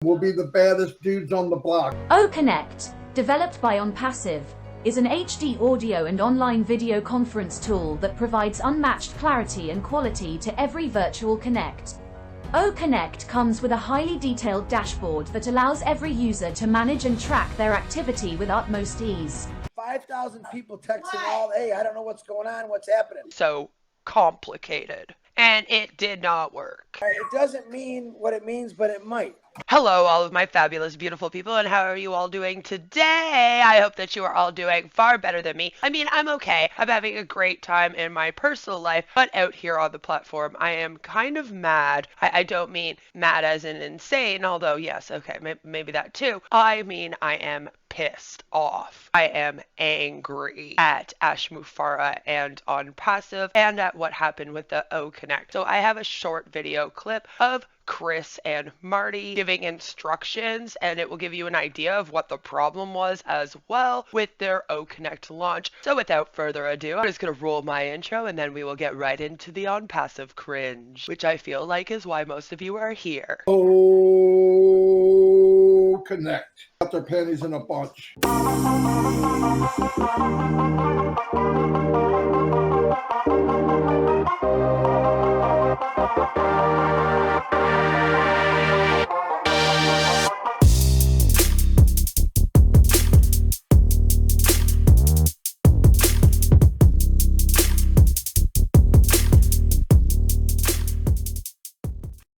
We'll be the baddest dudes on the block. OConnect, developed by OnPassive, is an HD audio and online video conference tool that provides unmatched clarity and quality to every virtual connect. OConnect comes with a highly detailed dashboard that allows every user to manage and track their activity with utmost ease. 5,000 people texting all day. I don't know what's going on, what's happening. So complicated. And it did not work. It doesn't mean what it means, but it might. Hello, all of my fabulous, beautiful people, and how are you all doing today? I hope that you are all doing far better than me. I mean, I'm okay. I'm having a great time in my personal life, but out here on the platform, I am kind of mad. I don't mean mad as in insane, although, yes, okay, maybe that too. I mean, I am pissed off. I am angry at Ash Mufara and OnPassive and at what happened with the OConnect. So I have a short video clip of Chris and Marty giving instructions, and it will give you an idea of what the problem was as well with their OConnect launch. So without further ado, I'm just going to roll my intro and then we will get right into the OnPassive cringe, which I feel like is why most of you are here. OConnect. Got their panties in a bunch.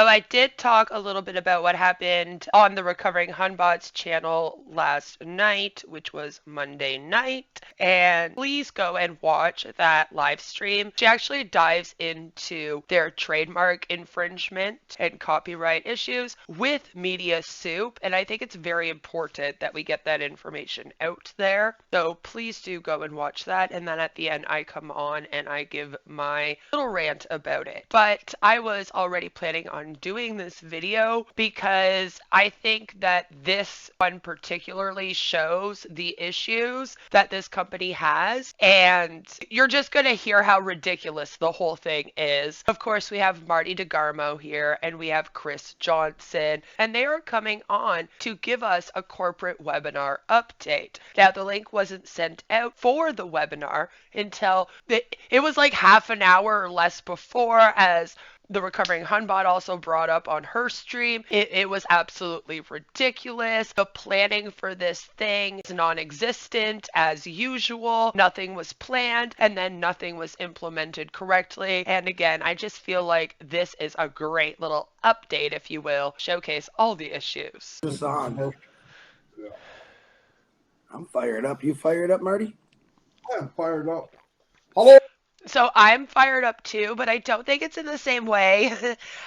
So I did talk a little bit about what happened on the Recovering Hunbots channel last night, which was Monday night, and please go and watch that live stream. She actually dives into their trademark infringement and copyright issues with Media Soup, and I think it's very important that we get that information out there. So please do go and watch that, and then at the end I come on and I give my little rant about it. But I was already planning on doing this video because I think that this one particularly shows the issues that this company has, and you're just going to hear how ridiculous the whole thing is. Of course, we have Marty DeGarmo here and we have Chris Johnson, and they are coming on to give us a corporate webinar update. Now, the link wasn't sent out for the webinar until it was like half an hour or less before, as the Recovering Hunbot also brought up on her stream. It was absolutely ridiculous. The planning for this thing is non-existent as usual. Nothing was planned, and then nothing was implemented correctly. And again, I just feel like this is a great little update, if you will, showcase all the issues. It's on. I'm fired up. You fired up, Marty? I'm fired up. Hello. So I'm fired up too, but I don't think it's in the same way.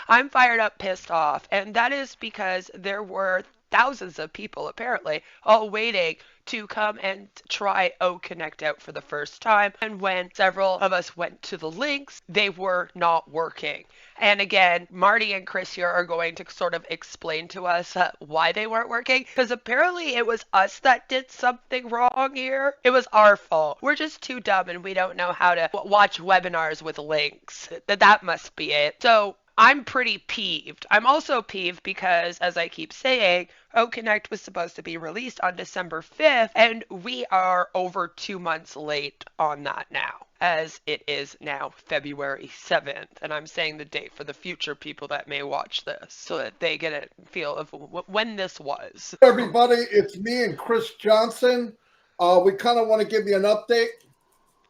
I'm fired up, pissed off. And that is because there were thousands of people apparently all waiting to come and try OConnect out for the first time. And when several of us went to the links, they were not working. And again, Marty and Chris here are going to sort of explain to us why they weren't working, because apparently it was us that did something wrong here. It was our fault. We're just too dumb and we don't know how to watch webinars with links. That must be it. So I'm pretty peeved. I'm also peeved because, as I keep saying, OConnect was supposed to be released on December 5th, and we are over 2 months late on that now, as it is now February 7th. And I'm saying the date for the future people that may watch this so that they get a feel of when this was. Everybody, it's me and Chris Johnson. We kind of want to give you an update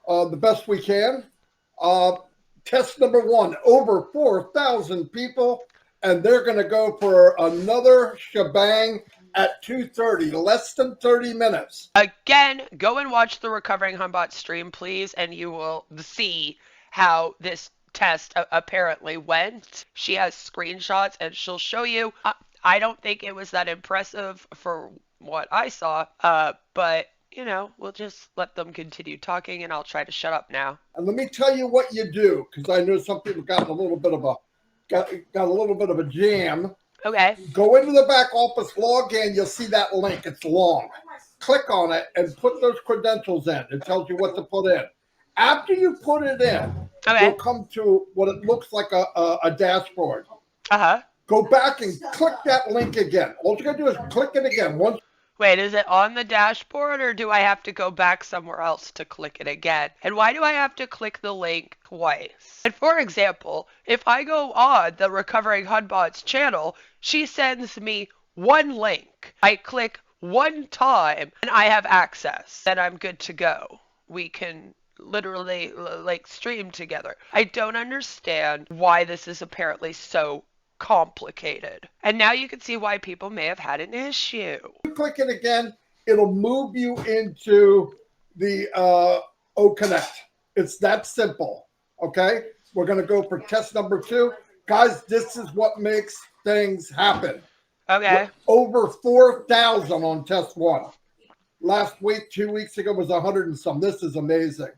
the best we can. Test number 1, over 4,000 people, and they're going to go for another shebang at 2:30, less than 30 minutes. Again, go and watch the Recovering Hunbot stream, please, and you will see how this test apparently went. She has screenshots, and she'll show you. I don't think it was that impressive for what I saw, but you know, we'll just let them continue talking, and I'll try to shut up now. And let me tell you what you do, because I know some people got a little bit of a jam. Okay. Go into the back office, log in. You'll see that link. It's long. Click on it and put those credentials in. It tells you what to put in. After you put it in, you'll come to what it looks like a dashboard. Go back and click that link again. All you got to do is click it again. Once. Wait, is it on the dashboard or do I have to go back somewhere else to click it again? And why do I have to click the link twice? And for example, if I go on the Recovering Hunbots channel, she sends me one link. I click one time and I have access. Then I'm good to go. We can literally like stream together. I don't understand why this is apparently so complicated. And now you can see why people may have had an issue. You click it again, it'll move you into the OConnect. It's that simple. Okay, we're going to go for test number 2. Guys, this is what makes things happen. Okay. Over 4,000 on test 1. Last week, 2 weeks ago, was 100 and some. This is amazing.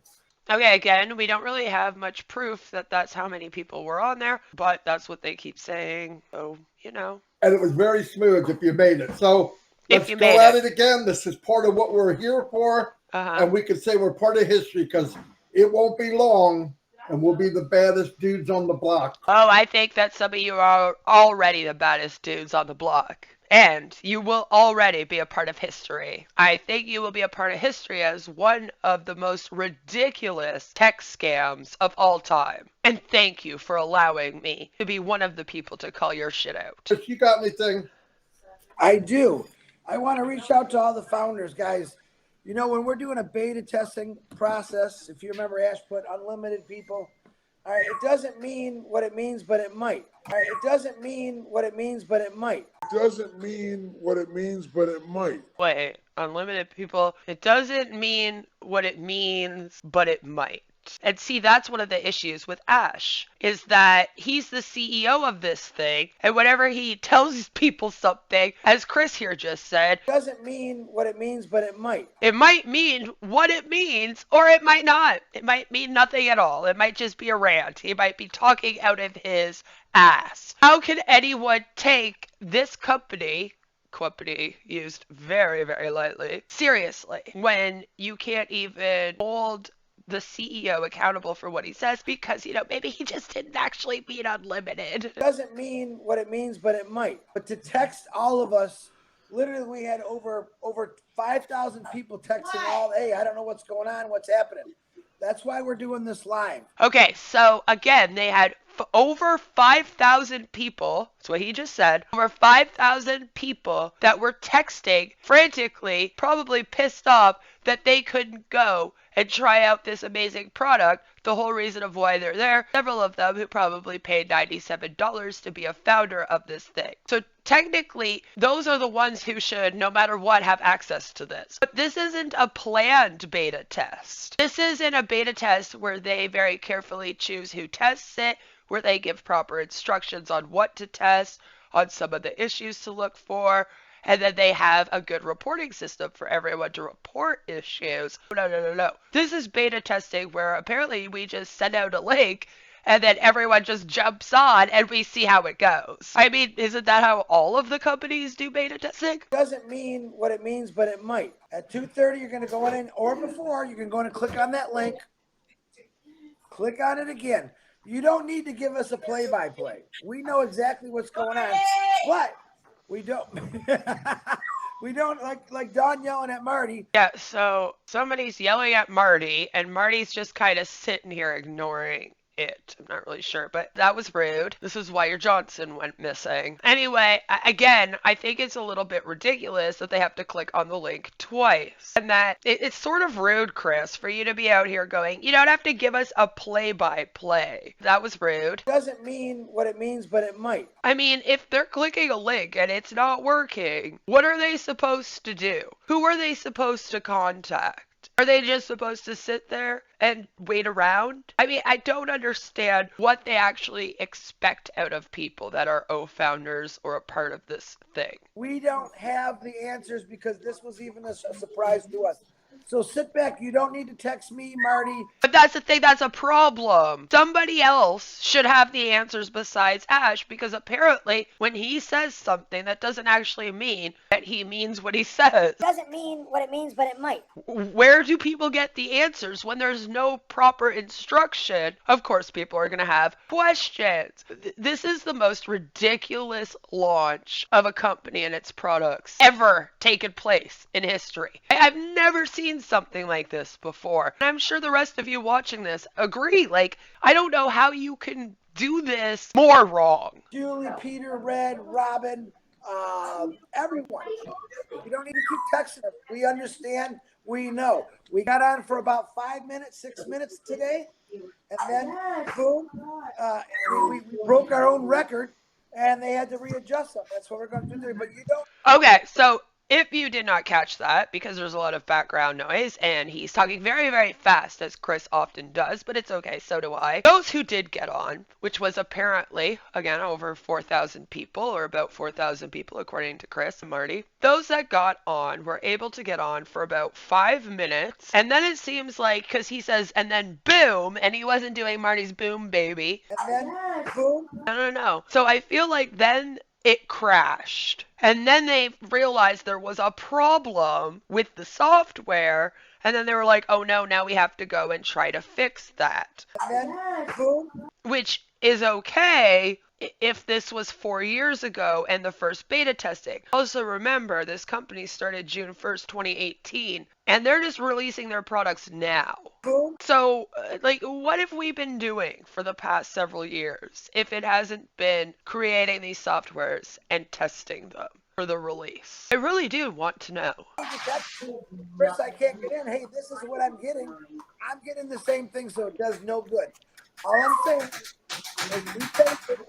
Okay, again, we don't really have much proof that that's how many people were on there, but that's what they keep saying. So, you know. And it was very smooth if you made it. So let's go at it again. This is part of what we're here for. And we can say we're part of history because it won't be long and we'll be the baddest dudes on the block. Oh, I think that some of you are already the baddest dudes on the block. And you will already be a part of history. I think you will be a part of history as one of the most ridiculous tech scams of all time. And thank you for allowing me to be one of the people to call your shit out. If you got anything? I do. I want to reach out to all the founders, guys. You know, when we're doing a beta testing process, if you remember, Ash put unlimited people. All right, it doesn't mean what it means, but it might. All right, it doesn't mean what it means, but it might. It doesn't mean what it means, but it might. Wait, unlimited people. It doesn't mean what it means, but it might. And see, that's one of the issues with Ash, is that he's the CEO of this thing, and whenever he tells people something, as Chris here just said, it doesn't mean what it means, but it might. It might mean what it means, or it might not. It might mean nothing at all. It might just be a rant. He might be talking out of his ass. How can anyone take this company used very, very lightly, seriously, when you can't even hold the CEO accountable for what he says because, you know, maybe he just didn't actually mean unlimited. It doesn't mean what it means, but it might. But to text all of us, literally we had over 5,000 people texting all, hey, I don't know what's going on, what's happening. That's why we're doing this live. Okay, so again, they had over 5,000 people, that's what he just said, over 5,000 people that were texting frantically, probably pissed off that they couldn't go and try out this amazing product, the whole reason of why they're there. Several of them who probably paid $97 to be a founder of this thing. So technically, those are the ones who should, no matter what, have access to this. But this isn't a planned beta test. This isn't a beta test where they very carefully choose who tests it, where they give proper instructions on what to test, on some of the issues to look for, and then they have a good reporting system for everyone to report issues. No. This is beta testing where apparently we just send out a link and then everyone just jumps on and we see how it goes. I mean, isn't that how all of the companies do beta testing? It doesn't mean what it means, but it might. At 2:30, you're going to go in, or before, you can go in and click on that link. Click on it again. You don't need to give us a play-by-play. We know exactly what's going on. But we don't. We don't like Don yelling at Marty. Yeah, so somebody's yelling at Marty, and Marty's just kind of sitting here ignoring it. I'm not really sure, but that was rude. This is why your Johnson went missing. Anyway, again, I think it's a little bit ridiculous that they have to click on the link twice. And that it's sort of rude, Chris, for you to be out here going, you don't have to give us a play-by-play. That was rude. Doesn't mean what it means, but it might. I mean, if they're clicking a link and it's not working, what are they supposed to do? Who are they supposed to contact? Are they just supposed to sit there and wait around? I mean, I don't understand what they actually expect out of people that are founders or a part of this thing. We don't have the answers because this was even a surprise to us. So sit back. You don't need to text me, Marty. But that's the thing, that's a problem. Somebody else should have the answers besides Ash, because apparently when he says something, that doesn't actually mean that he means what he says. Doesn't mean what it means, but it might. Where do people get the answers when there's no proper instruction? Of course, people are going to have questions. This is the most ridiculous launch of a company and its products ever taken place in history. I've never seen something like this before. And I'm sure the rest of you watching this agree. Like, I don't know how you can do this more wrong. Julie, Peter, Red, Robin, everyone. You don't need to keep texting us. We understand. We know. We got on for about 5 minutes, 6 minutes today. And then, boom, we broke our own record. And they had to readjust them. That's what we're going to do today. But you don't. Okay, so if you did not catch that, because there's a lot of background noise, and he's talking very, very fast, as Chris often does, but it's okay, so do I. Those who did get on, which was apparently, again, over 4,000 people, or about 4,000 people, according to Chris and Marty, those that got on were able to get on for about 5 minutes, and then it seems like, because he says, and then boom, and he wasn't doing Marty's boom, baby. And then, boom. No. So I feel like then it crashed. And then they realized there was a problem with the software. And then they were like, oh no, now we have to go and try to fix that. And then, boom. Which is okay if this was 4 years ago and the first beta testing. Also remember, this company started June 1st, 2018. And they're just releasing their products now. Boom. So, like, what have we been doing for the past several years if it hasn't been creating these softwares and testing them for the release? I really do want to know. Chris, I can't get in. Hey, this is what I'm getting. I'm getting the same thing, so it does no good. All I'm saying is we take it,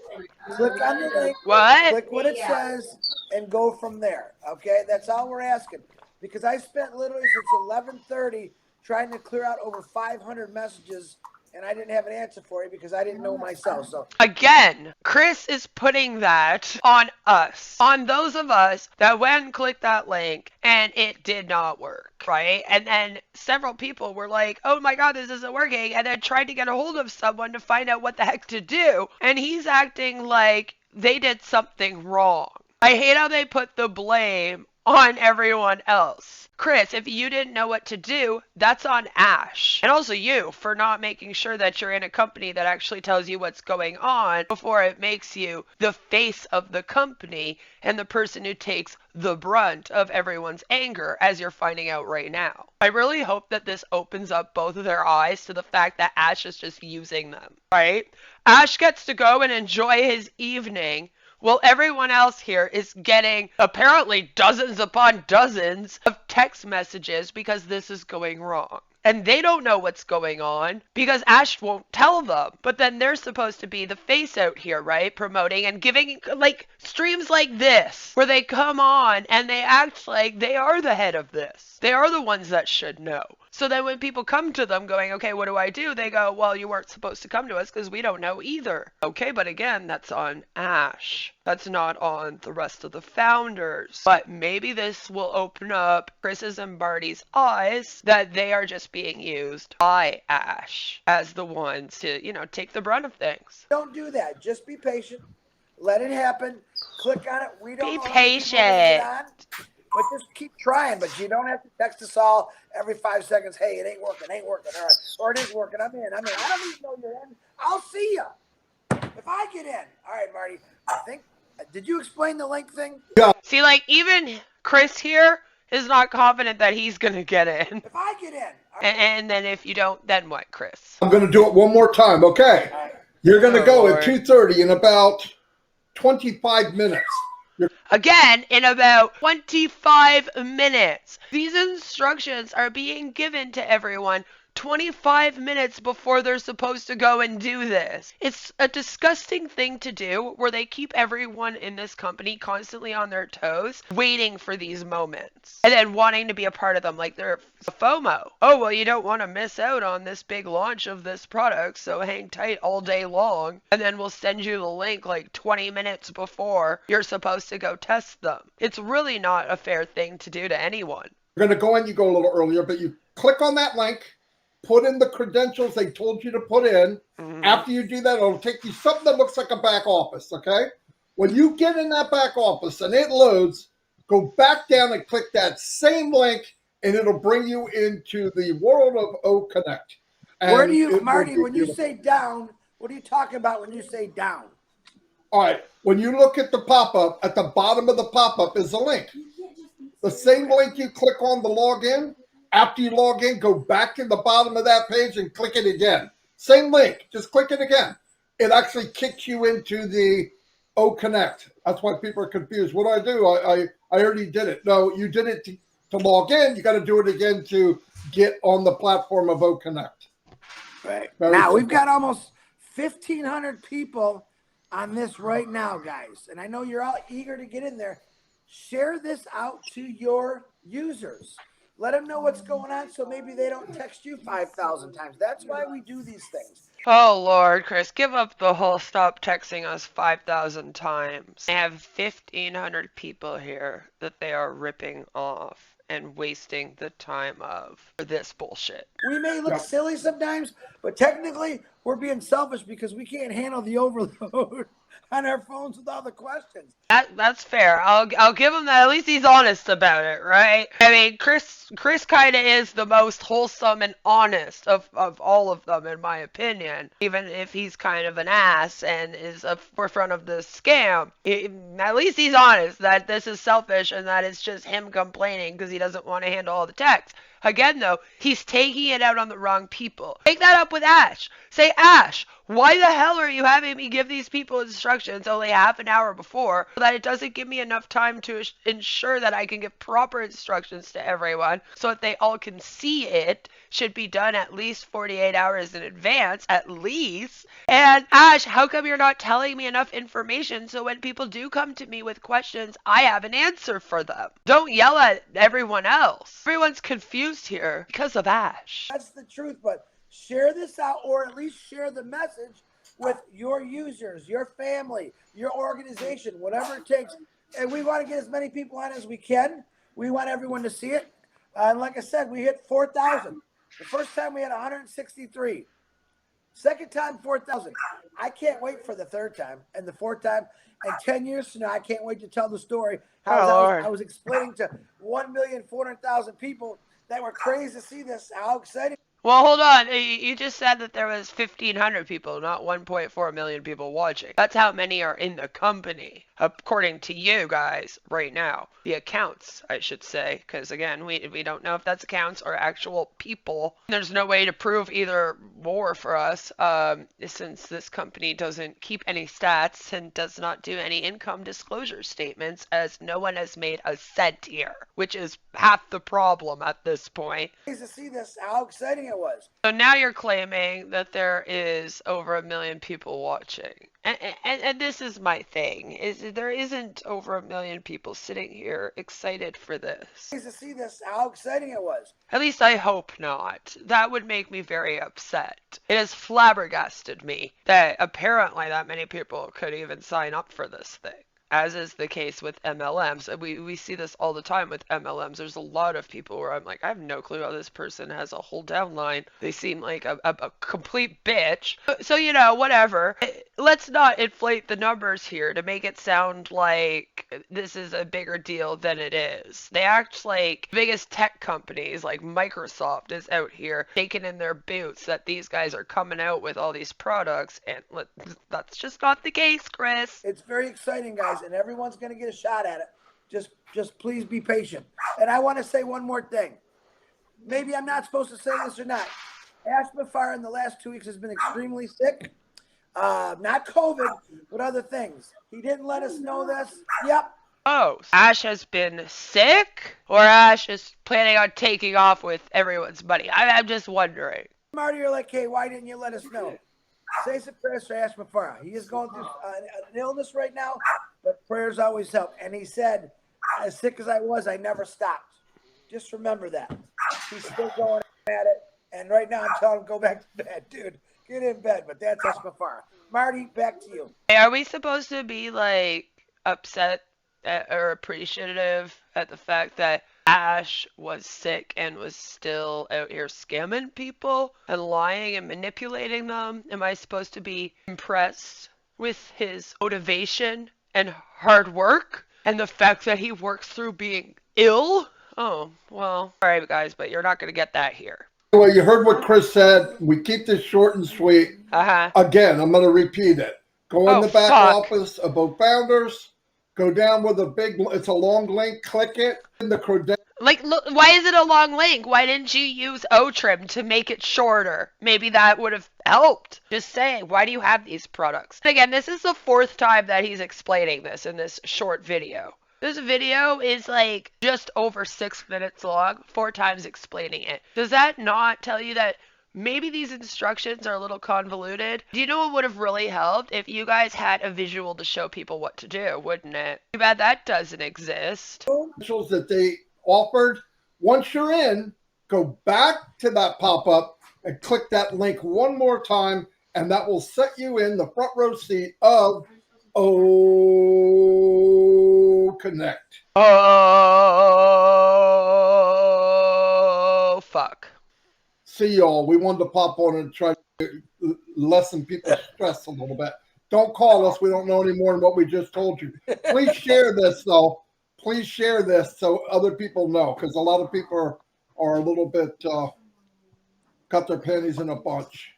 click on the link, click what it says, and go from there. Okay? That's all we're asking. Because I spent literally since 11:30 trying to clear out over 500 messages, and I didn't have an answer for you because I didn't know myself. So again, Chris is putting that on us, on those of us that went and clicked that link and it did not work, right? And then several people were like, oh my God, this isn't working, and then tried to get a hold of someone to find out what the heck to do, and he's acting like they did something wrong. I hate how they put the blame on everyone else. Chris, if you didn't know what to do, that's on Ash. And also you for not making sure that you're in a company that actually tells you what's going on before it makes you the face of the company and the person who takes the brunt of everyone's anger, as you're finding out right now. I really hope that this opens up both of their eyes to the fact that Ash is just using them, right? Ash gets to go and enjoy his evening, well, everyone else here is getting apparently dozens upon dozens of text messages because this is going wrong. And they don't know what's going on because Ash won't tell them. But then they're supposed to be the face out here, right? Promoting and giving like streams like this where they come on and they act like they are the head of this. They are the ones that should know. So then when people come to them going, okay, what do? They go, well, you weren't supposed to come to us because we don't know either. Okay, but again, that's on Ash. That's not on the rest of the founders. But maybe this will open up Chris's and Marty's eyes that they are just being used by Ash as the ones to, take the brunt of things. don't do that. Just be patient. Let it happen. Click on it. We don't Be know patient. But just keep trying. But you don't have to text us all every 5 seconds. Hey, it ain't working. All right. Or it is working. I'm in. I don't even know you're in. I'll see you if I get in. All right, Marty. I think. Did you explain the link thing? Yeah. See, like, even Chris here is not confident that he's going to get in. If I get in. And then if you don't, then what, Chris? I'm going to do it one more time, okay? You're going to go Lord. at 2:30 in about 25 minutes. Again, in about 25 minutes. These instructions are being given to everyone 25 minutes before they're supposed to go and do this. It's a disgusting thing to do where they keep everyone in this company constantly on their toes, waiting for these moments and then wanting to be a part of them, like they're FOMO. Oh, well, you don't want to miss out on this big launch of this product, so hang tight all day long, and then we'll send you the link like 20 minutes before you're supposed to go test them. It's really not a fair thing to do to anyone. You're going to go in, you go a little earlier, but you click on that link, put in the credentials they told you to put in. After you do that, it'll take you something that looks like a back office, okay? When you get in that back office and it loads, go back down and click that same link, and it'll bring you into the world of O Connect. Where do you, Marty, when you say down, what are you talking about when you say down? All right, when you look at the pop-up, at the bottom of the pop-up is a link. The same link you click on to log in. After you log in, go back in the bottom of that page and click it again. Same link, just click it again. It actually kicks you into the O Connect. That's why people are confused. What do? I already did it. No, you did it to log in. You got to do it again to get on the platform of O Connect. Right. Now, we've got almost 1,500 people on this right now, guys. And I know you're all eager to get in there. Share this out to your users. Let them know what's going on so maybe they don't text you 5,000 times. That's why we do these things. Oh, Lord, Chris, give up the whole stop texting us 5,000 times. I have 1,500 people here that they are ripping off and wasting the time of for this bullshit. We may look silly sometimes, but technically we're being selfish because we can't handle the overload on our phones with all the questions. That's fair. I'll give him that. At least he's honest about it, right? I mean, Chris kind of is the most wholesome and honest of all of them, in my opinion. Even if he's kind of an ass and is a forefront of the scam, at least he's honest that this is selfish and that it's just him complaining because he doesn't want to handle all the texts. Again, though, he's taking it out on the wrong people. Take that up with Ash. Say, Ash, why the hell are you having me give these people instructions only half an hour before so that it doesn't give me enough time to ensure that I can give proper instructions to everyone so that they all can see it? Should be done at least 48 hours in advance, at least. And Ash, how come you're not telling me enough information so when people do come to me with questions, I have an answer for them? Don't yell at everyone else. Everyone's confused here because of Ash. That's the truth, but share this out or at least share the message with your users, your family, your organization, whatever it takes. And we want to get as many people on as we can. We want everyone to see it. And like I said, we hit 4,000. The first time we had 163. Second time, 4,000. I can't wait for the third time and the fourth time. And 10 years from now, I can't wait to tell the story how I was explaining to 1,400,000 people that were crazy to see this, how exciting. Well, hold on. You just said that there was 1,500 people, not 1.4 million people watching. That's how many are in the company, according to you guys right now. The accounts, I should say, because again, we don't know if that's accounts or actual people. There's no way to prove either or for us, since this company doesn't keep any stats and does not do any income disclosure statements, as no one has made a cent here, which is half the problem at this point. To see this, how exciting it was. So now you're claiming that there is over 1 million people watching. And this is my thing, is there isn't over 1 million people sitting here excited for this. To see this, how exciting it was. At least I hope not. That would make me very upset. It has flabbergasted me that apparently that many people could even sign up for this thing. As is the case with MLMs. We see this all the time with MLMs. There's a lot of people where I'm like, I have no clue how this person has a whole downline. They seem like a complete bitch. So, you know, whatever. Let's not inflate the numbers here to make it sound like this is a bigger deal than it is. They act like biggest tech companies like Microsoft is out here shaking in their boots that these guys are coming out with all these products, and that's just not the case, Chris. It's very exciting, guys, and everyone's going to get a shot at it. Just please be patient. And I want to say one more thing. Maybe I'm not supposed to say this or not. Ash Mafar in the last 2 weeks has been extremely sick. Not COVID, but other things. He didn't let us know this. Yep. Oh, Ash has been sick? Or Ash is planning on taking off with everyone's money? I'm just wondering. Marty, you're like, hey, why didn't you let us know? Say some prayers for Ash Mafara. He is going through an illness right now, but prayers always help. And he said, as sick as I was, I never stopped. Just remember that. He's still going at it. And right now I'm telling him, go back to bed, dude. Get in bed. But that's Ash Mafara. Marty, back to you. Are we supposed to be, like, upset are appreciative at the fact that Ash was sick and was still out here scamming people and lying and manipulating them? Am I supposed to be impressed with his motivation and hard work and the fact that he works through being ill? Oh, well, all right, guys, but you're not going to get that here. Well, you heard what Chris said. We keep this short and sweet. Again, I'm going to repeat it. Go in the back office of both founders. Go down with a big, it's a long link. Click it. In the credentials. Like, look, why is it a long link? Why didn't you use O-Trim to make it shorter? Maybe that would have helped. Just saying, why do you have these products? Again, this is the 4th time that he's explaining this in this short video. This video is like just over 6 minutes long, 4 times explaining it. Does that not tell you that maybe these instructions are a little convoluted? Do you know what would have really helped? If you guys had a visual to show people what to do, wouldn't it? Too bad that doesn't exist. That they offered. Once you're in, go back to that pop-up and click that link one more time, and that will set you in the front row seat of Connect. Oh, fuck. See y'all. We wanted to pop on and try to lessen people's stress a little bit. Don't call us. We don't know any more than what we just told you. Please share this, though. Please share this so other people know, because a lot of people are a little bit got their panties in a bunch.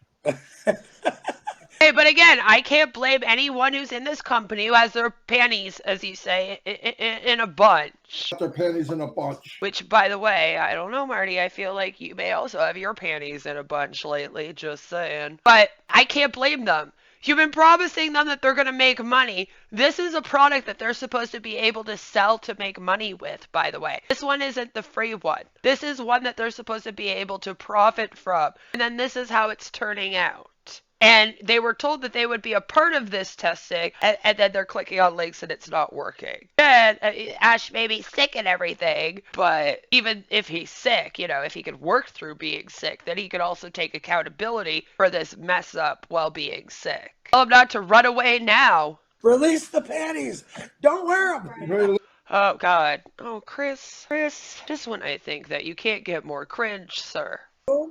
Hey, but again, I can't blame anyone who's in this company who has their panties, as you say, in a bunch. Got their panties in a bunch. Which, by the way, I don't know, Marty. I feel like you may also have your panties in a bunch lately, just saying. But I can't blame them. You've been promising them that they're going to make money. This is a product that they're supposed to be able to sell to make money with, by the way. This one isn't the free one. This is one that they're supposed to be able to profit from. And then this is how it's turning out. And they were told that they would be a part of this testing, and then they're clicking on links and it's not working. And Ash may be sick and everything, but even if he's sick, you know, if he could work through being sick, then he could also take accountability for this mess up while being sick. Tell him not to run away now. Release the panties. Don't wear them. Oh, God. Oh, Chris, just when I think that you can't get more cringe, sir.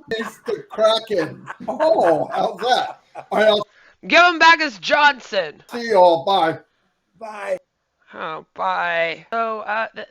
It's the Kraken. Oh, how's that? All right, I'll give him back as Johnson. See y'all. Bye. Bye. Oh, bye. So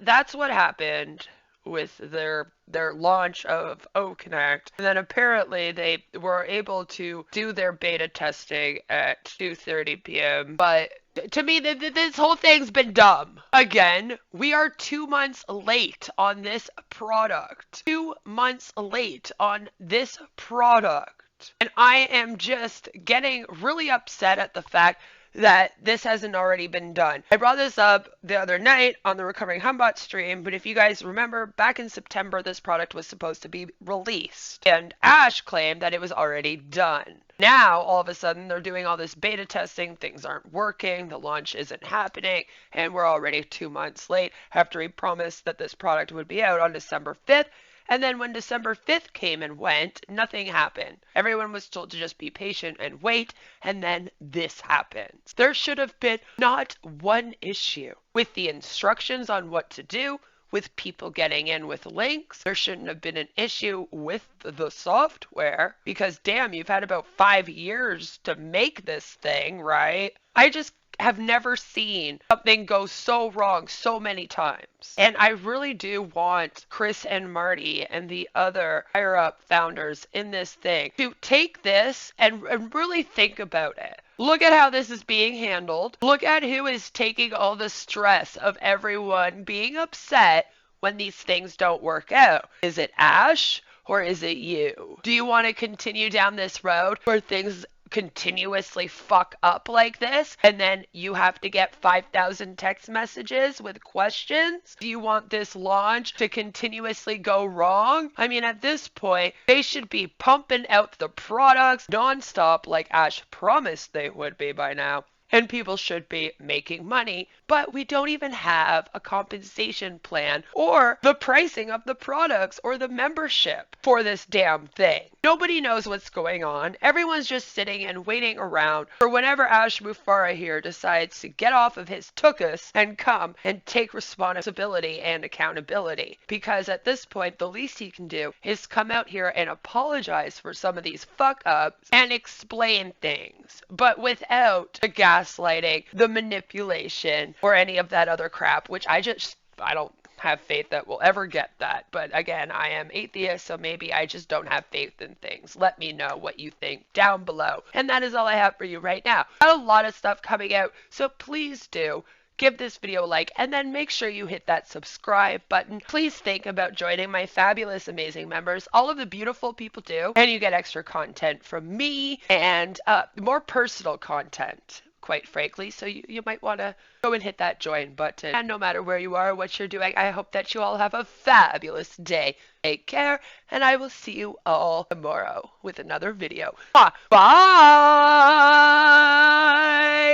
that's what happened with their launch of OConnect. And then apparently they were able to do their beta testing at 2:30 p.m. But to me, this whole thing's been dumb. Again, we are 2 months late on this product. 2 months late on this product. And I am just getting really upset at the fact that this hasn't already been done. I brought this up the other night on the Recovering Humbot stream, but if you guys remember, back in September, this product was supposed to be released. And Ash claimed that it was already done. Now, all of a sudden, they're doing all this beta testing, things aren't working, the launch isn't happening, and we're already 2 months late after he promised that this product would be out on December 5th. And then when December 5th came and went, nothing happened. Everyone was told to just be patient and wait, and then this happens. There should have been not one issue with the instructions on what to do, with people getting in with links. There shouldn't have been an issue with the software, because damn, you've had about 5 years to make this thing, right? I just have never seen something go so wrong so many times. And I really do want Chris and Marty and the other higher up founders in this thing to take this and really think about it. Look at how this is being handled. Look at who is taking all the stress of everyone being upset when these things don't work out. Is it Ash or is it you? Do you want to continue down this road where things continuously fuck up like this and then you have to get 5,000 text messages with questions? Do you want this launch to continuously go wrong? I mean, at this point, they should be pumping out the products nonstop like Ash promised they would be by now. and people should be making money, but we don't even have a compensation plan or the pricing of the products or the membership for this damn thing. Nobody knows what's going on. Everyone's just sitting and waiting around for whenever Ash Mufara here decides to get off of his tuchus and come and take responsibility and accountability. Because at this point, the least he can do is come out here and apologize for some of these fuck-ups and explain things, but without the gaslighting, the manipulation, or any of that other crap, which I don't have faith that we'll ever get that. But again, I am atheist, so maybe I just don't have faith in things. Let me know what you think down below. And that is all I have for you right now. Got a lot of stuff coming out, so please do give this video a like, and then make sure you hit that subscribe button. Please think about joining my fabulous, amazing members. All of the beautiful people do, and you get extra content from me and more personal content, quite frankly. So you might want to go and hit that join button. And no matter where you are or what you're doing, I hope that you all have a fabulous day. Take care, and I will see you all tomorrow with another video. Bye!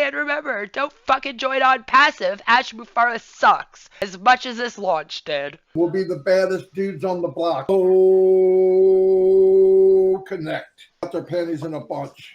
And remember, don't fucking join OnPassive. Ash Mufara sucks as much as this launch did. We'll be the baddest dudes on the block. Oh, connect. Got their panties in a bunch.